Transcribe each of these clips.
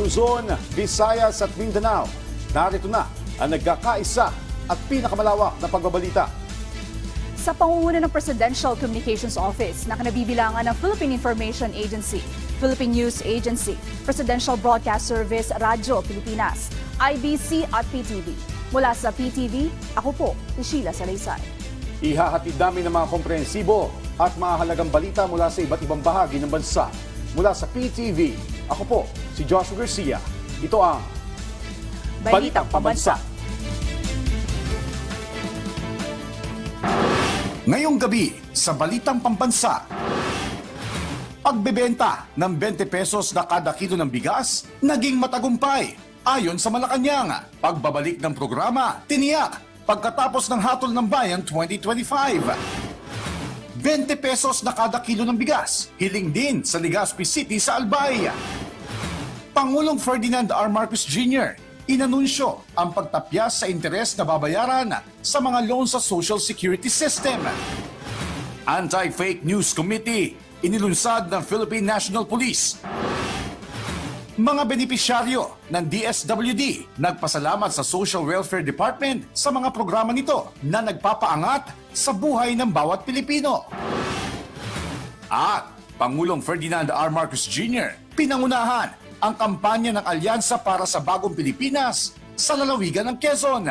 Luzon, Visayas at Mindanao. Narito na ang nagkakaisa at pinakamalawak na pagbabalita. Sa pangunguna ng Presidential Communications Office na kinabibilangan ng Philippine Information Agency, Philippine News Agency, Presidential Broadcast Service, Radyo Pilipinas, IBC at PTV. Mula sa PTV, ako po, si Sheila Salaysay. Ihahatid namin ng mga komprehensibo at mahalagang balita mula sa iba't ibang bahagi ng bansa. Mula sa PTV, ako po, si Joshua Garcia. Ito ang Balitang Pambansa. Ngayong gabi sa Balitang Pambansa, pagbebenta ng 20 pesos na kada kilo ng bigas naging matagumpay. Ayon sa Malacanang, pagbabalik ng programa, tiniyak pagkatapos ng Hatol ng Bayan 2025. 20 pesos na kada kilo ng bigas, hiling din sa Legazpi City sa Albay. Pangulong Ferdinand R. Marcos Jr. inanunsyo ang pagtapyas sa interes na babayaran sa mga loan sa Social Security System. Anti-Fake News Committee inilunsad ng Philippine National Police. Mga benepisyaryo ng DSWD nagpasalamat sa Social Welfare Department sa mga programa nito na nagpapaangat sa buhay ng bawat Pilipino. At Pangulong Ferdinand R. Marcos Jr. pinangunahan ang kampanya ng Alyansa para sa Bagong Pilipinas sa lalawigan ng Quezon.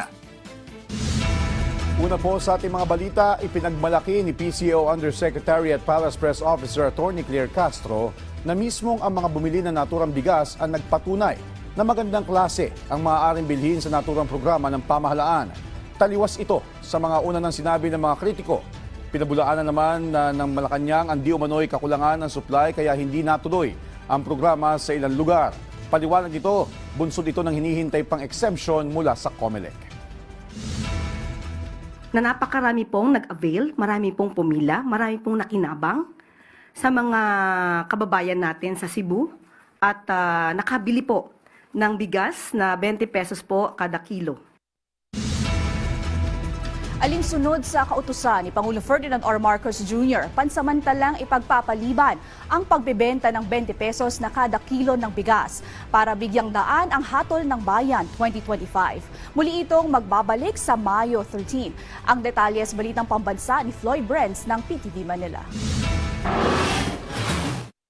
Una po sa ating mga balita, ipinagmalaki ni PCO Undersecretary at Palace Press Officer Attorney Claire Castro na mismong ang mga bumili ng naturang bigas ang nagpatunay na magandang klase ang maaaring bilhin sa naturang programa ng pamahalaan. Taliwas ito sa mga una ng sinabi ng mga kritiko. Pinabulaanan naman ng Malacanang ang di umano'y kakulangan ng supply kaya hindi natuloy ang programa sa ilang lugar. Paliwanag ito, bunsod ito ng hinihintay pang exemption mula sa COMELEC. Na napakarami pong nag-avail, marami pong pumila, marami pong nakinabang sa mga kababayan natin sa Cebu at nakabili po ng bigas na 20 pesos po kada kilo. Alinsunod sa kautusan ni Pangulong Ferdinand R. Marcos Jr., pansamantalang ipagpapaliban ang pagbebenta ng 20 pesos na kada kilo ng bigas para bigyang daan ang Hatol ng Bayan 2025. Muli itong magbabalik sa Mayo 13. Ang detalye sa Balitang Pambansa ni Floyd Brenz ng PTV Manila.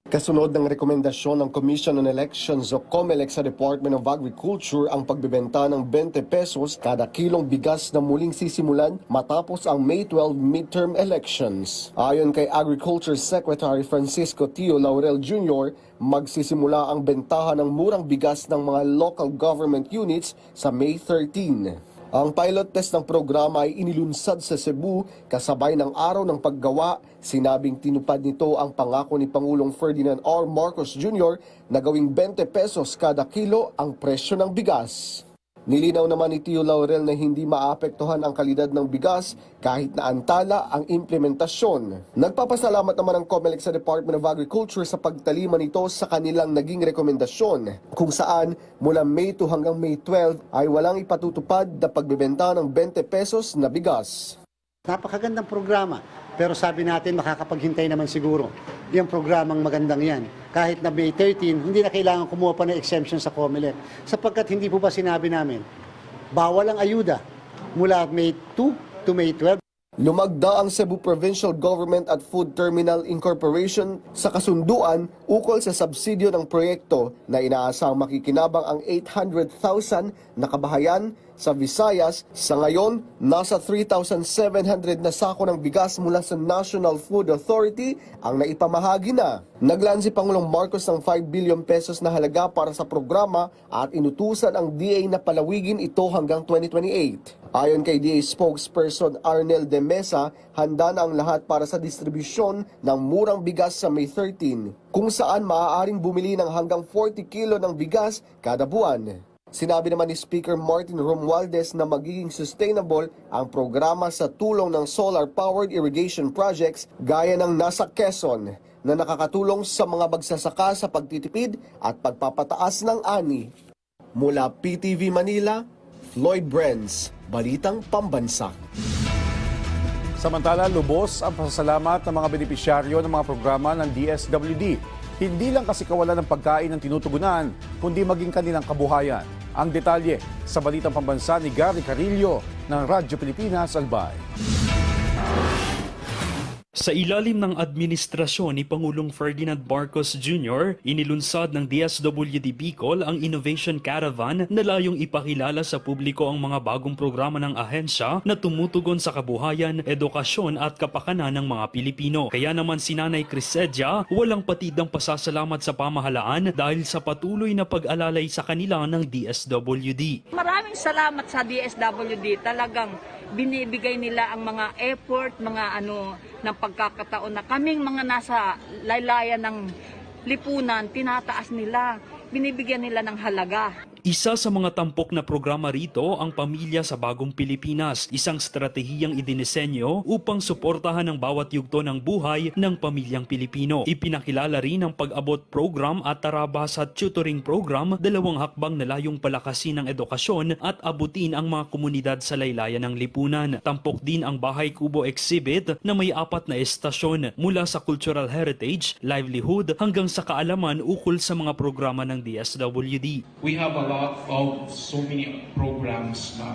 Kasunod ng rekomendasyon ng Commission on Elections o COMELEC sa Department of Agriculture ang pagbebenta ng 20 pesos kada kilong bigas na muling sisimulan matapos ang May 12 midterm elections. Ayon kay Agriculture Secretary Francisco Tio Laurel Jr., magsisimula ang bentahan ng murang bigas ng mga local government units sa May 13. Ang pilot test ng programa ay inilunsad sa Cebu kasabay ng araw ng paggawa. Sinabing tinupad nito ang pangako ni Pangulong Ferdinand R. Marcos Jr. na gawing 20 pesos kada kilo ang presyo ng bigas. Nilinaw naman ni Tio Laurel na hindi maapektuhan ang kalidad ng bigas kahit na antala ang implementasyon. Nagpapasalamat naman ang COMELEC sa Department of Agriculture sa pagtalima nito sa kanilang naging rekomendasyon kung saan mula May 2 hanggang May 12 ay walang ipatutupad na pagbebenta ng 20 pesos na bigas. Napakagandang programa, pero sabi natin makakapaghintay naman siguro yung programang magandang yan. Kahit na May 13, hindi na kailangan kumuha pa ng exemption sa COMELEC. Sapagkat hindi po ba sinabi namin, bawal ang ayuda mula May 2 to May 12. Lumagda ang Cebu Provincial Government at Food Terminal Incorporation sa kasunduan ukol sa subsidyo ng proyekto na inaasang makikinabang ang 800,000 na kabahayan sa Visayas. Sa ngayon, nasa 3,700 na sako ng bigas mula sa National Food Authority ang naipamahagi na. Naglaan si Pangulong Marcos ng 5 billion pesos na halaga para sa programa at inutusan ang DA na palawigin ito hanggang 2028. Ayon kay DA spokesperson Arnel de Mesa, handa na ang lahat para sa distribusyon ng murang bigas sa May 13, kung saan maaaring bumili ng hanggang 40 kilo ng bigas kada buwan. Sinabi naman ni Speaker Martin Romualdez na magiging sustainable ang programa sa tulong ng solar-powered irrigation projects gaya ng nasa Quezon na nakakatulong sa mga magsasaka sa pagtitipid at pagpapataas ng ani. Mula PTV Manila, Floyd Brenz, Balitang Pambansa. Samantala, lubos ang pasasalamat ng mga benepisyaryo ng mga programa ng DSWD. Hindi lang kasi kawalan ng pagkain ang tinutugunan, kundi maging kanilang kabuhayan. Ang detalye sa Balitang Pambansa ni Gary Carillo ng Radyo Pilipinas Albay. Sa ilalim ng administrasyon ni Pangulong Ferdinand Marcos Jr., inilunsad ng DSWD Bicol ang Innovation Caravan na layong ipakilala sa publiko ang mga bagong programa ng ahensya na tumutugon sa kabuhayan, edukasyon at kapakanan ng mga Pilipino. Kaya naman si Nanay Crisedia walang patid ng pasasalamat sa pamahalaan dahil sa patuloy na pag-alalay sa kanila ng DSWD. Maraming salamat sa DSWD. Talagang binibigay nila ang mga effort, mga ng pagkakataon na kaming mga nasa laylayan ng lipunan, tinataas nila, binibigyan nila ng halaga. Isa sa mga tampok na programa rito ang Pamilya sa Bagong Pilipinas, isang estratehiyang idinisenyo upang suportahan ang bawat yugto ng buhay ng pamilyang Pilipino. Ipinakilala rin ang pag-abot program at tarabas at tutoring program, dalawang hakbang na layong palakasin ang edukasyon at abutin ang mga komunidad sa laylayan ng lipunan. Tampok din ang Bahay Kubo Exhibit na may 4 na estasyon mula sa cultural heritage, livelihood hanggang sa kaalaman ukol sa mga programa ng DSWD. We have a lot of so many programs na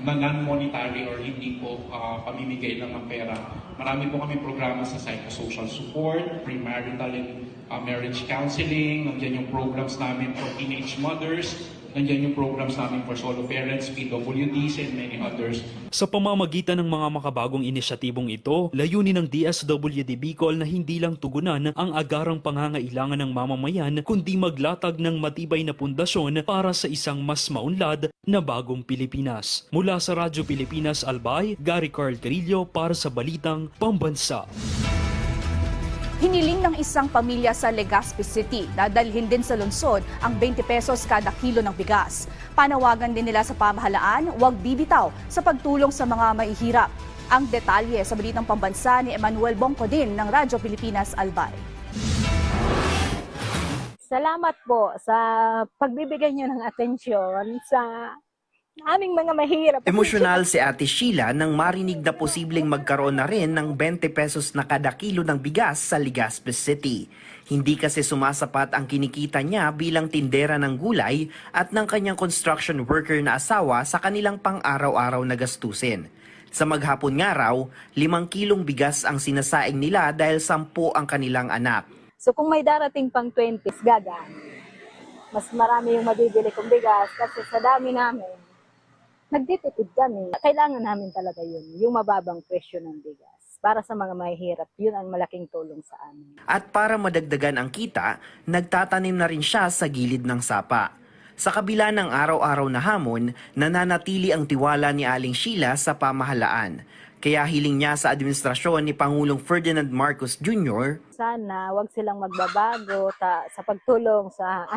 non-monetary or hindi po pamimigay lang ng pera. Marami po kami programa sa psychosocial support, premarital and marriage counseling, nandiyan yung programs namin for teenage mothers, nandiyan yung programs namin for solo parents, PWDs, and many others. Sa pamamagitan ng mga makabagong inisyatibong ito, layunin ng DSWD Bicol na hindi lang tugunan ang agarang pangangailangan ng mamamayan, kundi maglatag ng matibay na pundasyon para sa isang mas maunlad na bagong Pilipinas. Mula sa Radyo Pilipinas Albay, Gary Carillo para sa Balitang Pambansa. Hiniling ng isang pamilya sa Legazpi City na dalhin din sa lungsod ang 20 pesos kada kilo ng bigas. Panawagan din nila sa pamahalaan, huwag bibitaw sa pagtulong sa mga mahihirap. Ang detalye sa Balitang Pambansa ni Emmanuel Bongkodin ng Radyo Pilipinas Albay. Salamat po sa pagbibigay niyo ng atensyon sa aming mga mahirap. Emosyonal si Ate Sheila nang marinig na posibleng magkaroon na rin ng 20 pesos na kada kilo ng bigas sa Legazpi City. Hindi kasi sumasapat ang kinikita niya bilang tindera ng gulay at ng kanyang construction worker na asawa sa kanilang pang-araw-araw na gastusin. Sa maghapon nga raw, 5 kilong bigas ang sinasaing nila dahil 10 ang kanilang anak. So kung may darating pang 20, gagaan. Mas marami yung mabibili kong bigas kasi sa dami namin, nagtitipid kami. Kailangan namin talaga yun, yung mababang presyo ng bigas. Para sa mga mahihirap, yun ang malaking tulong sa amin. At para madagdagan ang kita, nagtatanim na rin siya sa gilid ng sapa. Sa kabila ng araw-araw na hamon, nananatili ang tiwala ni Aling Sheila sa pamahalaan. Kaya hiling niya sa administrasyon ni Pangulong Ferdinand Marcos Jr. Sana wag silang magbabago sa pagtulong sa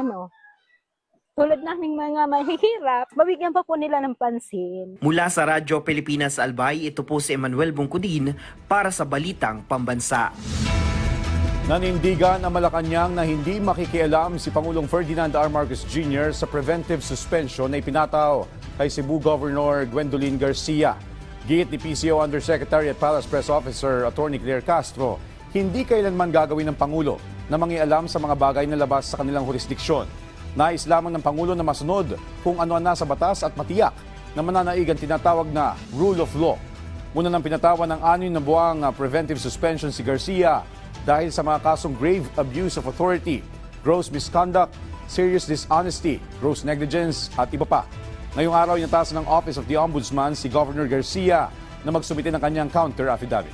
tulad naming mga mahihirap, mabigyan pa po nila ng pansin. Mula sa Radyo Pilipinas Albay, ito po si Emmanuel Bongkodin para sa Balitang Pambansa. Nanindigan ang Malacanang na hindi makikialam si Pangulong Ferdinand R. Marcos Jr. sa preventive suspension na ipinataw kay Cebu Governor Gwendolyn Garcia. Giit ni PCO Undersecretary at Palace Press Officer Attorney Claire Castro, hindi kailanman gagawin ng Pangulo na mangialam sa mga bagay na labas sa kanilang jurisdiksyon. Nais lamang ng Pangulo na masunod kung ano ang nasa batas at matiyak na mananaig ang tinatawag na rule of law. Muna nang pinatawan ng 6 na buwang preventive suspension si Garcia dahil sa mga kasong grave abuse of authority, gross misconduct, serious dishonesty, gross negligence at iba pa. Ngayong araw, inatasan ng Office of the Ombudsman si Governor Garcia na magsumite ng kanyang counter affidavit.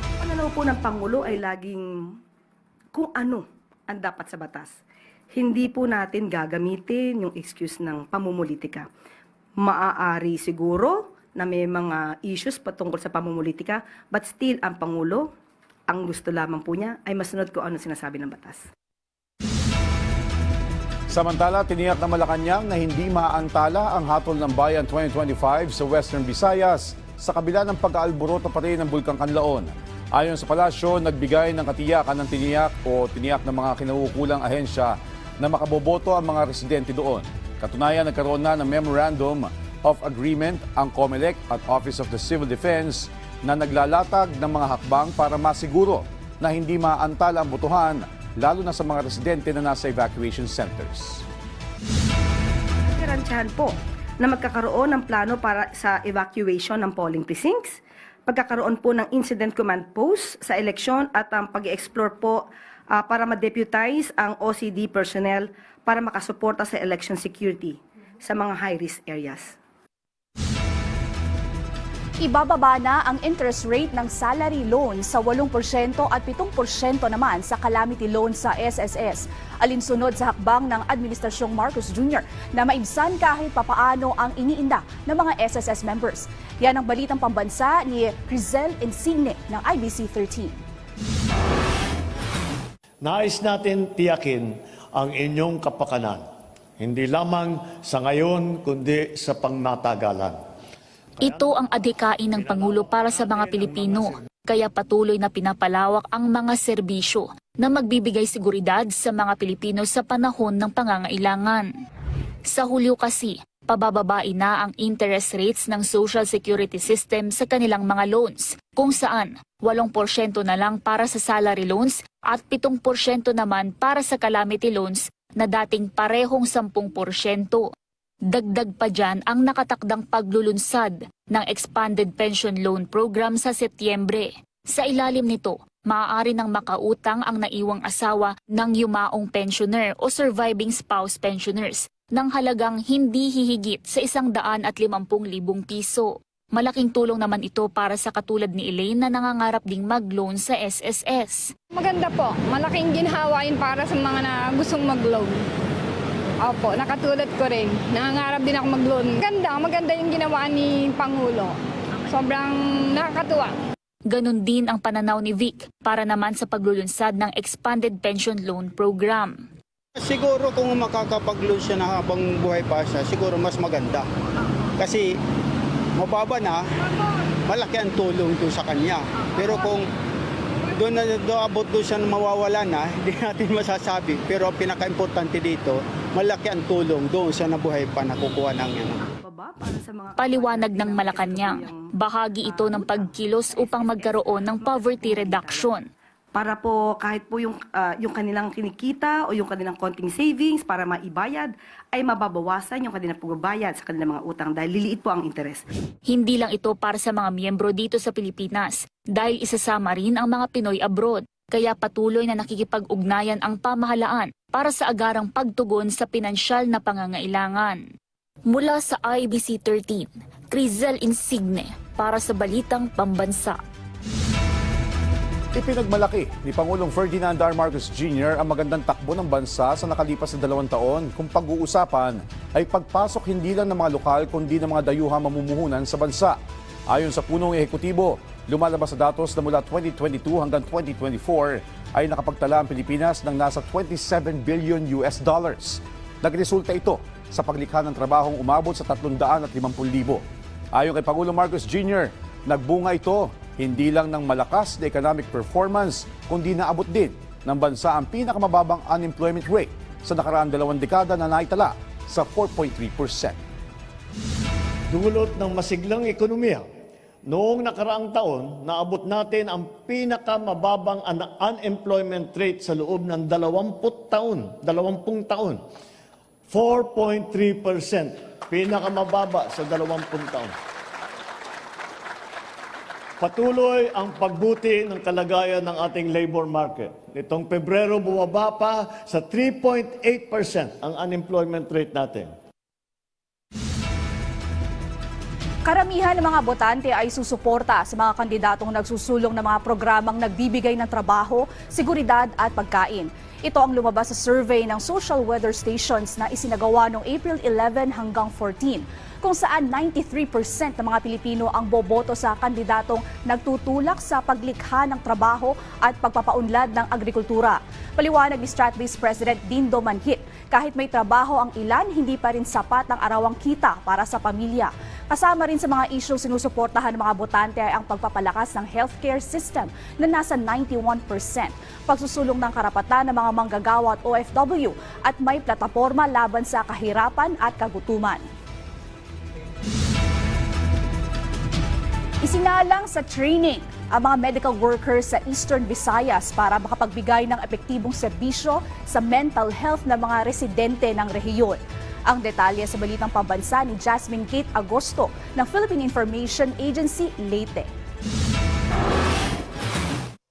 Ang pananaw po ng Pangulo ay laging kung ano ang dapat sa batas. Hindi po natin gagamitin yung excuse ng pamumulitika. Maaari siguro na may mga issues patungkol sa pamumulitika, but still ang Pangulo, ang gusto lamang po niya ay masunod kung ano sinasabi ng batas. Samantala, tiniyak ng Malacanang na hindi maaantala ang Hatol ng Bayan 2025 sa Western Visayas sa kabila ng pag-aalborota pa rin ng Bulkang Kanlaon. Ayon sa palasyo, nagbigay ng katiyakan ng tiniyak ng mga kinauukulang ahensya na makaboboto ang mga residente doon. Katunayan, nagkaroon na ng Memorandum of Agreement ang COMELEC at Office of the Civil Defense na naglalatag ng mga hakbang para masiguro na hindi maantala ang botohan, lalo na sa mga residente na nasa evacuation centers. Tiransyahan po na magkakaroon ng plano para sa evacuation ng polling precincts, pagkakaroon po ng incident command post sa eleksyon at ang pag-explore po para ma-deputize ang OCD personnel para makasuporta sa election security sa mga high-risk areas. Ibababa na ang interest rate ng salary loan sa 8% at 7% naman sa calamity loan sa SSS. Alinsunod sa hakbang ng Administrasyong Marcos Jr. na maibsan kahit papaano ang iniinda ng mga SSS members. Yan ang balitang pambansa ni Crizel Insigne ng IBC 13. Nais natin tiyakin ang inyong kapakanan, hindi lamang sa ngayon kundi sa pangmatagalan. Ito ang adhikain ng Pangulo para sa mga Pilipino, kaya patuloy na pinapalawak ang mga serbisyo na magbibigay seguridad sa mga Pilipino sa panahon ng pangangailangan. Sa Hulyo kasi, pabababain na ang interest rates ng Social Security System sa kanilang mga loans, kung saan 8% na lang para sa salary loans at 7% naman para sa calamity loans na dating parehong 10%. Dagdag pa dyan ang nakatakdang paglulunsad ng Expanded Pension Loan Program sa Setyembre. Sa ilalim nito, maaari nang makautang ang naiwang asawa ng yumaong pensioner o surviving spouse pensioners ng halagang hindi hihigit sa 150,000 piso. Malaking tulong naman ito para sa katulad ni Elaine na nangangarap ding mag-loan sa SSS. Maganda po, malaking ginhawa yun para sa mga na gustong mag-loan. Opo, nakatulad ko rin. Nangangarap din ako mag-loan. Maganda yung ginawa ni Pangulo. Sobrang nakakatuwa. Ganon din ang pananaw ni Vic para naman sa paglulunsad ng Expanded Pension Loan Program. Siguro kung makakapag-loan siya na habang buhay pa siya, siguro mas maganda. Kasi mababa na, malaki ang tulong doon sa kanya. Pero kung doon abot doon siya mawawala na, hindi natin masasabi. Pero pinaka-importante dito, malaki ang tulong doon sa nabuhay pa nakukuha ng yan. Paliwanag ng Malacanang, bahagi ito ng pagkilos upang magkaroon ng poverty reduction. Para po kahit po yung kanilang kinikita o yung kanilang konting savings para maibayad ay mababawasan yung kanilang pagbabayad sa kanilang mga utang dahil liliit po ang interes. Hindi lang ito para sa mga miyembro dito sa Pilipinas dahil isasama rin ang mga Pinoy abroad. Kaya patuloy na nakikipag-ugnayan ang pamahalaan para sa agarang pagtugon sa pinansyal na pangangailangan. Mula sa IBC 13, Crizel Insigne para sa Balitang Pambansa. Ipinagmalaki ni Pangulong Ferdinand R. Marcos Jr. ang magandang takbo ng bansa sa nakalipas na 2 taon kung pag-uusapan ay pagpasok hindi lang ng mga lokal kundi ng mga dayuhang mamumuhunan sa bansa. Ayon sa punong ehekutibo, lumalabas sa datos na mula 2022 hanggang 2024 ay nakapagtala ang Pilipinas ng nasa $27 billion. Nagresulta ito sa paglikha ng trabahong umabot sa 350,000. Ayon kay Pangulong Marcos Jr., nagbunga ito hindi lang ng malakas na economic performance, kundi naabot din ng bansa ang pinakamababang unemployment rate sa nakaraang 2 dekada na naitala sa 4.3%. Dulot ng masiglang ekonomiya, noong nakaraang taon, naabot natin ang pinakamababang unemployment rate sa loob ng 20 taon. 4.3%, pinakamababa sa 20 taon. Patuloy ang pagbuti ng kalagayan ng ating labor market. Nitong Pebrero, bumaba pa sa 3.8% ang unemployment rate natin. Karamihan ng mga botante ay susuporta sa mga kandidatong nagsusulong ng mga programang nagbibigay ng trabaho, seguridad at pagkain. Ito ang lumabas sa survey ng social weather stations na isinagawa noong April 11 hanggang 14, kung saan 93% ng mga Pilipino ang boboto sa kandidatong nagtutulak sa paglikha ng trabaho at pagpapaunlad ng agrikultura. Paliwanag ni Strat-Based President Dindo Manhit, kahit may trabaho ang ilan, hindi pa rin sapat ang arawang kita para sa pamilya. Kasama rin sa mga isyong sinusuportahan ng mga botante ay ang pagpapalakas ng healthcare system na nasa 91%, pagsusulong ng karapatan ng mga manggagawa at OFW at may plataporma laban sa kahirapan at kagutuman. Isinalang sa training ang mga medical workers sa Eastern Visayas para makapagbigay ng epektibong serbisyo sa mental health ng mga residente ng rehiyon. Ang detalye sa balitang pambansa ni Jasmine Kate Agosto ng Philippine Information Agency, Leyte.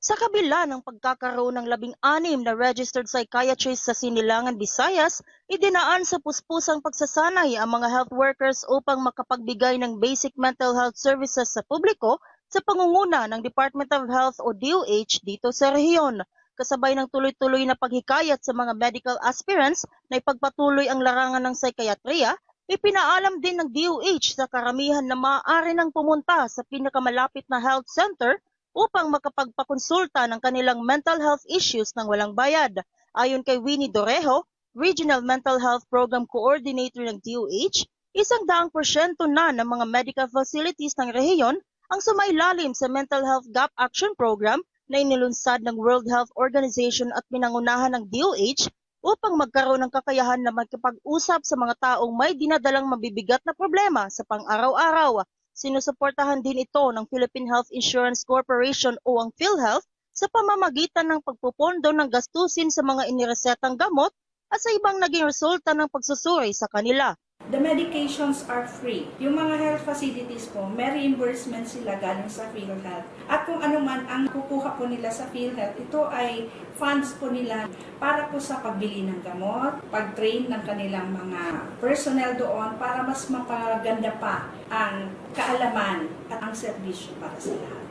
Sa kabila ng pagkakaroon ng 16 na registered psychiatrists sa Sinilangan, Visayas, idinaan sa puspusang pagsasanay ang mga health workers upang makapagbigay ng basic mental health services sa publiko sa pangunguna ng Department of Health o DOH dito sa rehiyon. Kasabay ng tuloy-tuloy na paghikayat sa mga medical aspirants na ipagpatuloy ang larangan ng psychiatriya, ipinaalam din ng DOH sa karamihan na maaari nang pumunta sa pinakamalapit na health center upang makapagpakonsulta ng kanilang mental health issues ng walang bayad. Ayon kay Winnie Dorejo, Regional Mental Health Program Coordinator ng DOH, 100% na ng mga medical facilities ng rehiyon ang sumailalim sa Mental Health Gap Action Program na inilunsad ng World Health Organization at pinangunahan ng DOH upang magkaroon ng kakayahan na makipag-usap sa mga taong may dinadalang mabibigat na problema sa pang-araw-araw. Sinusuportahan din ito ng Philippine Health Insurance Corporation o ang PhilHealth sa pamamagitan ng pagpupondo ng gastusin sa mga iniresetang gamot at sa ibang naging resulta ng pagsusuri sa kanila. The medications are free. Yung mga health facilities po, may reimbursement sila galing sa PhilHealth. At kung ano man ang kukuha po nila sa PhilHealth, ito ay funds po nila para po sa pagbili ng gamot, pag-train ng kanilang mga personnel doon para mas mapaganda pa ang kaalaman at ang serbisyo para sa lahat.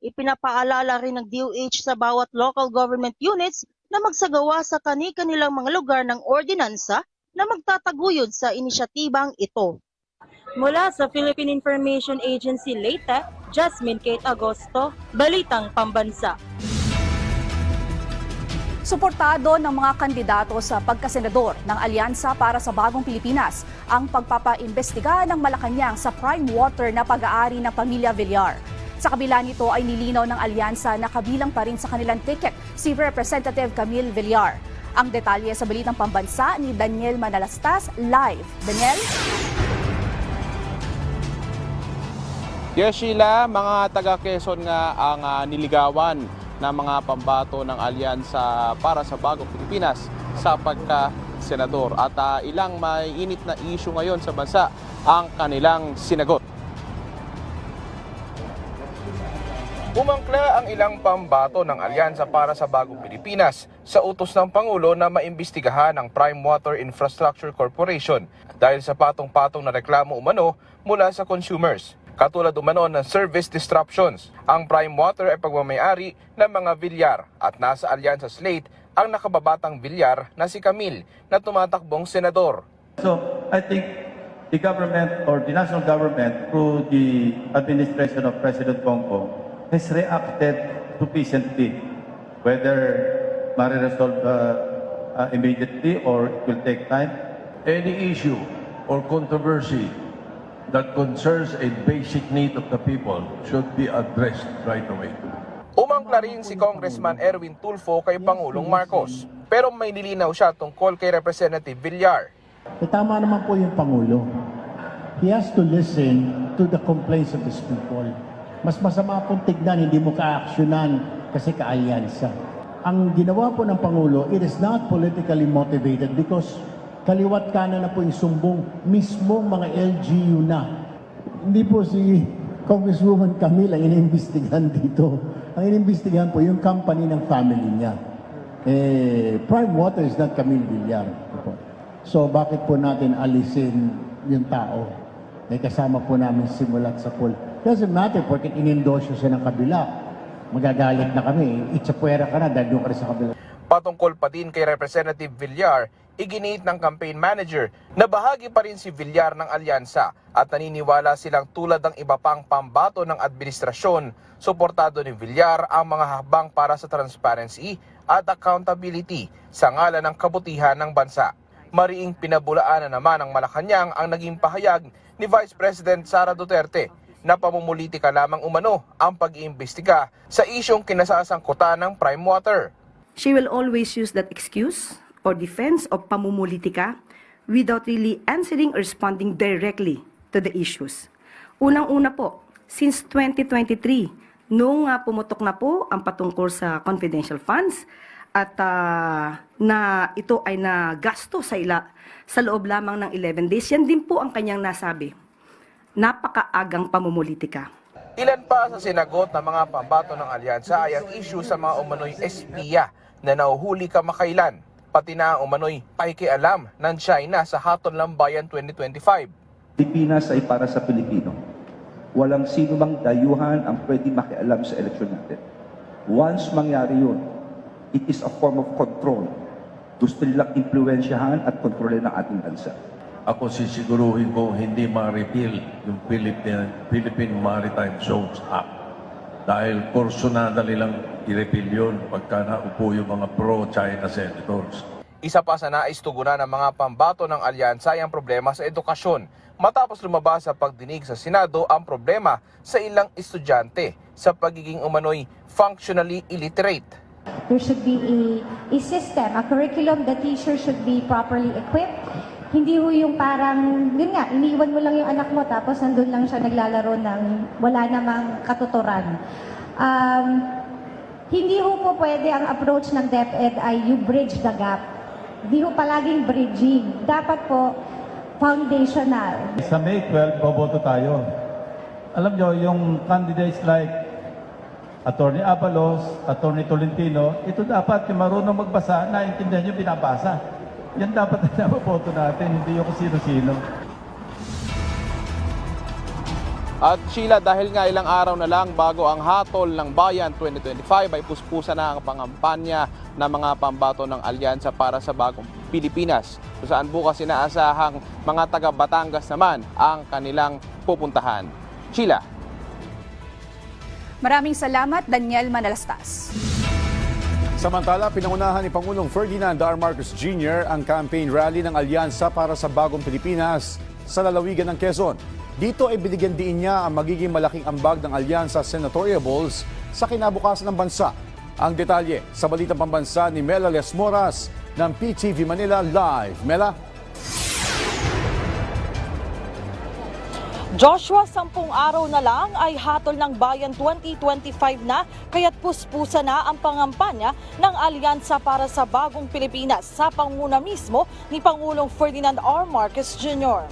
Ipinapaalala rin ng DOH sa bawat local government units na magsagawa sa kani-kanilang mga lugar ng ordinansa na magtataguyod sa inisyatibang ito. Mula sa Philippine Information Agency Leyte, Jasmine Kate Agosto, Balitang Pambansa. Suportado ng mga kandidato sa pagkasenador ng Alyansa para sa Bagong Pilipinas ang pagpapaimbestiga ng Malacanang sa prime water na pag-aari ng pamilya Villar. Sa kabila nito ay nilinaw ng Alyansa na kabilang pa rin sa kanilang ticket si Representative Camille Villar. Ang detalye sa Balitang Pambansa ni Daniel Manalastas live. Daniel? Yes, Sheila, mga taga-Quezon nga ang niligawan ng mga pambato ng Alyansa para sa Bagong Pilipinas sa pagka-senador. At ilang may init na issue ngayon sa bansa ang kanilang sinagot. Umangkla ang ilang pambato ng Alyansa para sa Bagong Pilipinas sa utos ng Pangulo na maimbestigahan ang Prime Water Infrastructure Corporation dahil sa patong-patong na reklamo umano mula sa consumers. Katulad umano ng service disruptions. Ang Prime Water ay pagmamayari ng mga Villar at nasa Alyansa slate ang nakababatang Villar na si Camille na tumatakbong senador. So, I think the government or the national government through the administration of President Bongbong has reacted sufficiently, whether ma-resolve immediately or it will take time. Any issue or controversy that concerns a basic need of the people should be addressed right away. Umangkla rin si Congressman Erwin Tulfo kay Pangulong Marcos. Pero may nilinaw siya tungkol kay Representative Villar. Tama naman po yung Pangulo. He has to listen to the complaints of his people. Mas masama pong tignan, hindi mo ka-actionan kasi ka-alyansa. Ang ginawa po ng Pangulo, it is not politically motivated because kaliwat kanan na po yung sumbong mismo mga LGU na. Hindi po si Congresswoman Camille ang iniimbestigahan dito. Ang iniimbestigahan po yung company ng family niya. Prime Water is not Camille Villar. So bakit po natin alisin yung tao? Kasama po namin simulat sa pool. Doesn't matter porque in-endorse siya ng kabila. Magagalit na kami. Itsapuera ka na dahil doon ka rin sa kabila. Patungkol pa din kay Representative Villar, iginiit ng campaign manager na bahagi pa rin si Villar ng Alyansa at naniniwala silang tulad ng iba pang pambato ng administrasyon, suportado ni Villar ang mga hakbang para sa transparency at accountability sa ngalan ng kabutihan ng bansa. Mariing pinabulaan na naman ng Malacanang ang naging pahayag ni Vice President Sara Duterte na pamumulitika lamang umano ang pag-iimbestiga sa isyong kinasasangkutan ng Prime Water. She will always use that excuse or defense of pamumulitika without really answering or responding directly to the issues. Unang-una po, since 2023, Nung pumutok na po ang patungkol sa confidential funds at na ito ay nagasto sa loob lamang ng 11 days, yan din po ang kanyang nasabi. Napakaagang pamumulitika. Ilan pa sa sinagot ng mga pambato ng alyansa ay ang issue sa mga umano'y espiya na nauhuli kamakailan, pati na ang umano'y pakikialam ng China sa Hatol ng Bayan 2025. Pilipinas ay para sa Pilipino. Walang sino mang dayuhan ang pwede makialam sa eleksyon natin. Once mangyari yun, it is a form of control. Gusto nilang impluensyahan at kontrolin ang ating bansa. Ako sisiguruhin ko hindi ma-repeal yung Philippine Maritime Zones Act. Dahil personada nilang i-repeal yun pagka naupo yung mga pro-China senators. Isa pa sa nais tugunan ng mga pambato ng alyansa ay ang problema sa edukasyon. Matapos lumabas sa pagdinig sa Senado ang problema sa ilang estudyante sa pagiging umano'y functionally illiterate. There should be a system, a curriculum, the teacher should be properly equipped. Hindi ho yung parang, yun nga, iniwan mo lang yung anak mo tapos nandun lang siya naglalaro ng wala namang katuturan. Hindi ho po pwede ang approach ng DepEd ay you bridge the gap. Hindi ho palaging bridging. Dapat po foundational. Sa May 12, boboto tayo. Alam nyo, yung candidates like Attorney Abalos, Attorney Tolentino, ito dapat yung marunong magbasa, naintindihan nyo binabasa. Yan dapat na boboto natin, hindi yung sino-sino. At Sheila, dahil nga ilang araw na lang bago ang Hatol ng Bayan 2025 ay puspusa na ang pangampanya ng mga pambato ng alyansa para sa bagong Pilipinas, kung saan bukas inaasahang mga taga Batangas naman ang kanilang pupuntahan. Sheila. Maraming salamat, Daniel Manalastas. Samantala, pinangunahan ni Pangulong Ferdinand R. Marcos Jr. ang campaign rally ng Alyansa para sa Bagong Pilipinas sa lalawigan ng Quezon. Dito ay binigyan din niya ang magiging malaking ambag ng Alyansa senatorial balls sa kinabukasan ng bansa. Ang detalye sa Balitang Pambansa ni Mela Lesmoras ng PTV Manila Live. Mela? Joshua, 10 araw na lang ay Hatol ng Bayan 2025 na, kaya't puspusa na ang pangampanya ng Alyansa para sa Bagong Pilipinas sa pangunguna mismo ni Pangulong Ferdinand R. Marcos Jr.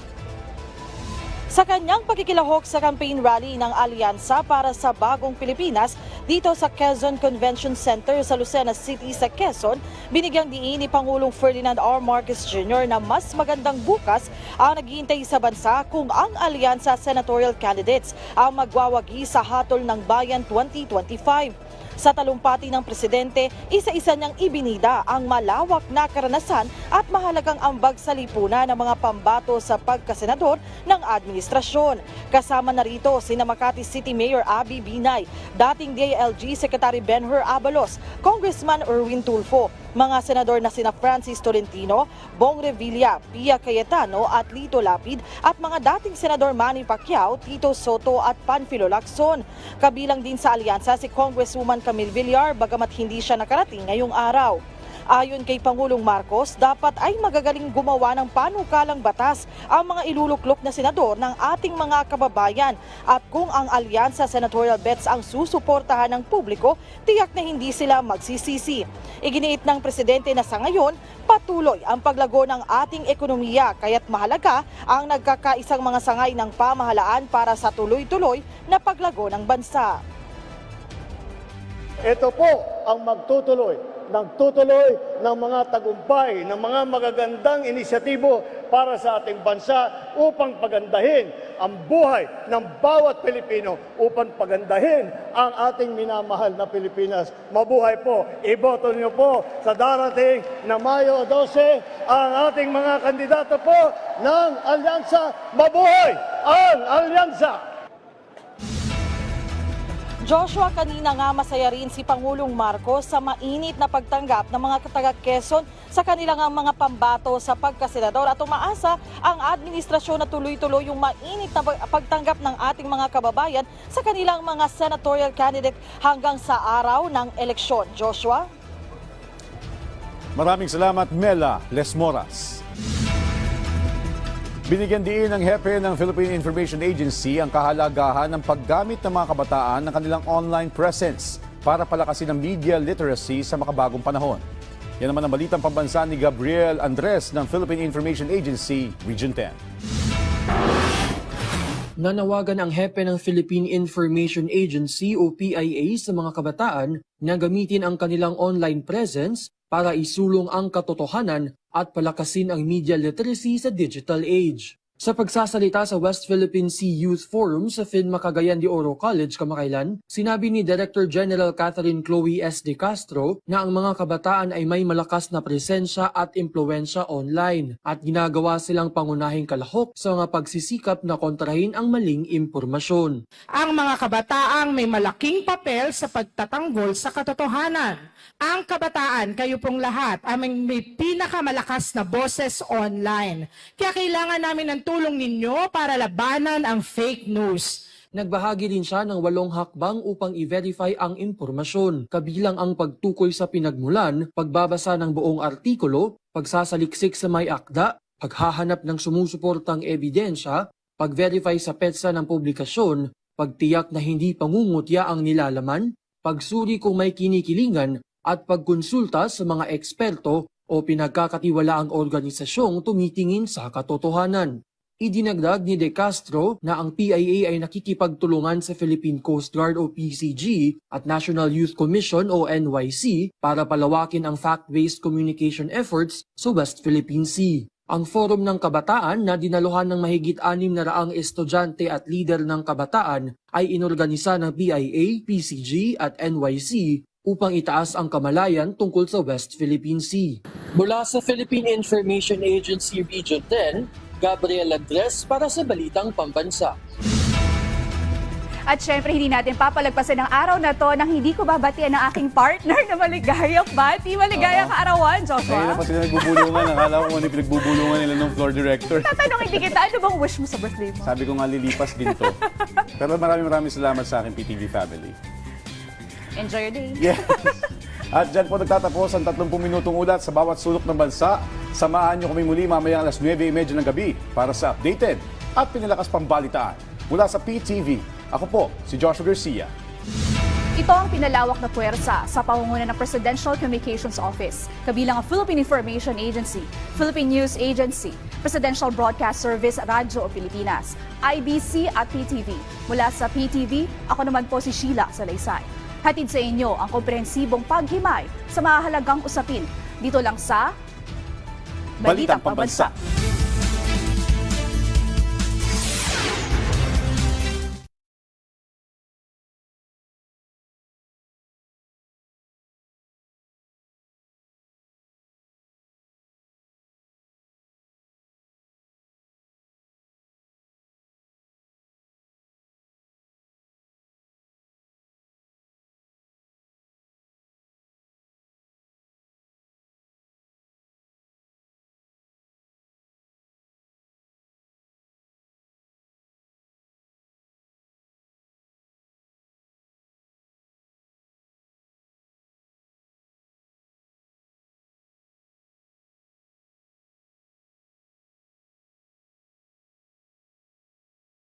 Sa kanyang pagkikilahok sa campaign rally ng Alyansa para sa Bagong Pilipinas dito sa Quezon Convention Center sa Lucena City sa Quezon, binigyang diin ni Pangulong Ferdinand R. Marcos Jr. na mas magandang bukas ang naghihintay sa bansa kung ang Alyansa senatorial candidates ang magwawagi sa Hatol ng Bayan 2025. Sa talumpati ng presidente, isa-isa niyang ibinida ang malawak na karanasan at mahalagang ambag sa lipunan ng mga pambato sa pagkasenador ng administrasyon. Kasama na rito sina Makati City Mayor Abby Binay, dating DILG Secretary Benhur Abalos, Congressman Erwin Tulfo, mga senador na sina Francis Tolentino, Bong Revilla, Pia Cayetano at Lito Lapid at mga dating senador Manny Pacquiao, Tito Soto at Panfilo Lacson. Kabilang din sa alyansa si Congresswoman Camille Villar, bagamat hindi siya nakarating ngayong araw. Ayon kay Pangulong Marcos, dapat ay magagaling gumawa ng panukalang batas ang mga iluluklok na senador ng ating mga kababayan at kung ang alyansa senatorial bets ang susuportahan ng publiko, tiyak na hindi sila magsisisi. Iginiit ng presidente na sa ngayon, patuloy ang paglago ng ating ekonomiya kaya't mahalaga ang nagkakaisang mga sangay ng pamahalaan para sa tuloy-tuloy na paglago ng bansa. Ito po ang nagtutuloy ng mga tagumpay, ng mga magagandang inisyatibo para sa ating bansa upang pagandahin ang buhay ng bawat Pilipino, upang pagandahin ang ating minamahal na Pilipinas. Mabuhay po! Iboto niyo po sa darating na Mayo 12 ang ating mga kandidato po ng Alyansa. Mabuhay ang Alyansa! Joshua, kanina nga masaya rin si Pangulong Marcos sa mainit na pagtanggap ng mga taga Quezon sa kanilang mga pambato sa pagkasenador at umaasa ang administrasyon na tuloy-tuloy yung mainit na pagtanggap ng ating mga kababayan sa kanilang mga senatorial candidate hanggang sa araw ng eleksyon. Joshua? Maraming salamat, Mela Lesmoras. Binigyan diin ng hepe ng Philippine Information Agency ang kahalagahan ng paggamit ng mga kabataan ng kanilang online presence para palakasin ang media literacy sa makabagong panahon. Yan naman ang balitang pambansa ni Gabriel Andres ng Philippine Information Agency, Region 10. Nanawagan ang hepe ng Philippine Information Agency o PIA sa mga kabataan na gamitin ang kanilang online presence para isulong ang katotohanan at palakasin ang media literacy sa digital age. Sa pagsasalita sa West Philippine Sea Youth Forum sa FINMA Cagayan de Oro College kamakailan, sinabi ni Director General Catherine Chloe S. De Castro na ang mga kabataan ay may malakas na presensya at impluensya online at ginagawa silang pangunahing kalahok sa mga pagsisikap na kontrahin ang maling impormasyon. Ang mga kabataang may malaking papel sa pagtatanggol sa katotohanan. Ang kabataan, kayo pong lahat, ay may pinakamalakas na boses online. Kaya kailangan namin ng tulong ninyo para labanan ang fake news. Nagbahagi din siya ng 8 hakbang upang i-verify ang impormasyon, kabilang ang pagtukoy sa pinagmulan, pagbabasa ng buong artikulo, pagsasaliksik sa may akda, paghahanap ng sumusuportang ebidensya, pag-verify sa petsa ng publikasyon, pagtiyak na hindi pangungutya ang nilalaman, pagsuri kung may kinikilingan, at pagkonsulta sa mga eksperto o pinagkakatiwalaang organisasyong tumitingin sa katotohanan. Idinagdag ni De Castro na ang PIA ay nakikipagtulungan sa Philippine Coast Guard o PCG at National Youth Commission o NYC para palawakin ang fact-based communication efforts sa West Philippine Sea. Ang Forum ng Kabataan na dinaluhan ng mahigit 600 estudyante at lider ng kabataan ay inorganisa ng PIA, PCG at NYC upang itaas ang kamalayan tungkol sa West Philippine Sea. Mula sa Philippine Information Agency Region 10, Gabriel Andres para sa Balitang Pambansa. At syempre, hindi natin papalagpasin ang araw na to nang hindi ko babatian ang aking partner na maligayang bati. Maligayang kaarawan, Joshua. Ayun na pa sila nagbubulungan. Akala ko ano yung pinagbubulungan nila ng floor director. Tatanungin din kita, ano bang wish mo sa birthday mo? Sabi ko nga lilipas ginto. Pero maraming salamat sa aking PTV family. Enjoy your day. Yes. At dyan po nagtatapos ang 30 minutong ulat sa bawat sulok ng bansa. Samahan niyo kami muli mamaya alas 9:30 ng gabi para sa updated at pinalakas pang balitaan. Mula sa PTV, ako po si Joshua Garcia. Ito ang pinalawak na puwersa sa pamumuno ng Presidential Communications Office, kabilang ang Philippine Information Agency, Philippine News Agency, Presidential Broadcast Service Radyo o Pilipinas, IBC at PTV. Mula sa PTV, ako naman po si Sheila Salaysay. Hatid sa inyo ang komprehensibong paghimay sa mahalagang usapin dito lang sa Balitang Pambansa.